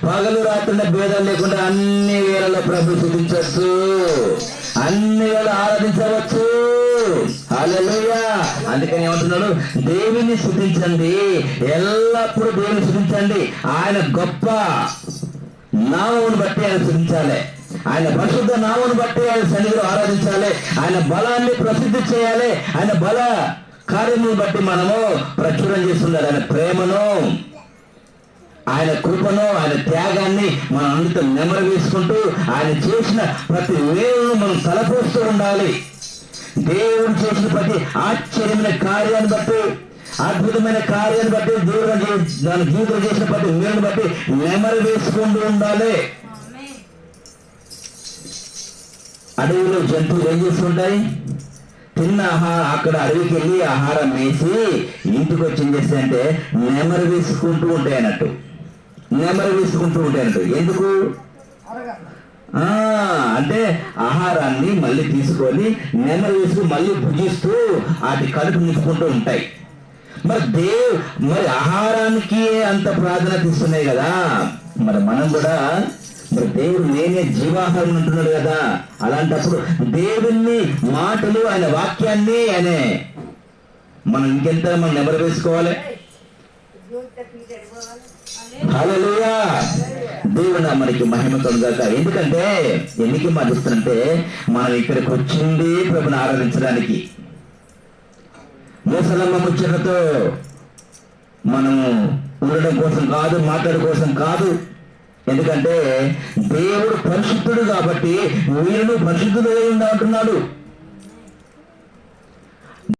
పగలు రాత్రుల భేదం లేకుండా అన్ని వేళల్లో ప్రభు స్తుతించవచ్చు, అన్ని వేళ ఆరాధించవచ్చు. హల్లెలూయా. అందుకని ఏమంటున్నాడు, దేవుని స్తుతించండి, ఎల్లప్పుడూ దేవుని స్తుతించండి. ఆయన గొప్ప నామమును బట్టి ఆయన స్తుతించాలి, ఆయన పరిశుద్ధ నామమును బట్టి ఆయన సన్నిధిలో ఆరాధించాలి, ఆయన బలాన్ని ప్రసిద్ధి చేయాలి, ఆయన బల కార్యమును బట్టి మనము ప్రచురం చేస్తుండాలి. ఆయన ప్రేమను, ఆయన కృపను, ఆయన త్యాగాన్ని మనం అందరితో నెమరు వేసుకుంటూ ఆయన చేసిన ప్రతి వేలును మనం తలపోస్తూ ఉండాలి. దేవుడు చేసిన ప్రతి ఆశ్చర్యమైన కార్యాన్ని బట్టి, అద్భుతమైన కార్యాన్ని బట్టి, దేవుడు దాని జీవితంలో చేసిన ప్రతి వేలును బట్టి నెమరు వేసుకుంటూ ఉండాలి. అడవిలో జంతువులు ఏం చేస్తుంటాయి, తిన్న అక్కడ అడవికి వెళ్ళి ఆహారం వేసి ఇంటికి వచ్చి ఏం చేస్తాయంటే నెమరు వేసుకుంటూ ఉంటాయి అన్నట్టు, నెమరు వేసుకుంటూ ఉంటాయి అన్నట్టు. ఎందుకు అంటే ఆహారాన్ని మళ్ళీ తీసుకొని నెమరు వేసుకుని మళ్ళీ భుజిస్తూ వాటి కడుపు నింపుకుంటూ ఉంటాయి. మరి ఆహారానికి అంత ప్రాధాన్యత ఇస్తున్నాయి కదా, మరి మనం కూడా మరి దేవుడు నేనే జీవాహారం అంటున్నాడు కదా, అలాంటప్పుడు దేవుని మాటలు, ఆయన వాక్యాన్ని ఆయన మనం ఇంకెంత మనం నెమరు వేసుకోవాలి. హల్లెలూయా. దేవుడు మనకి మహిమ కలుగాక. ఎందుకంటే ఎందుకు మాటిస్తానంటే మనం ఇక్కడికి వచ్చింది ప్రభుని ఆరాధించడానికి, ముసలమ్మ ముచ్చటతో మనము ఉండడం కోసం కాదు, మాట్లాడడం కోసం కాదు. ఎందుకంటే దేవుడు పరిశుద్ధుడు కాబట్టి మీరు పరిశుద్ధులు అంటున్నాడు.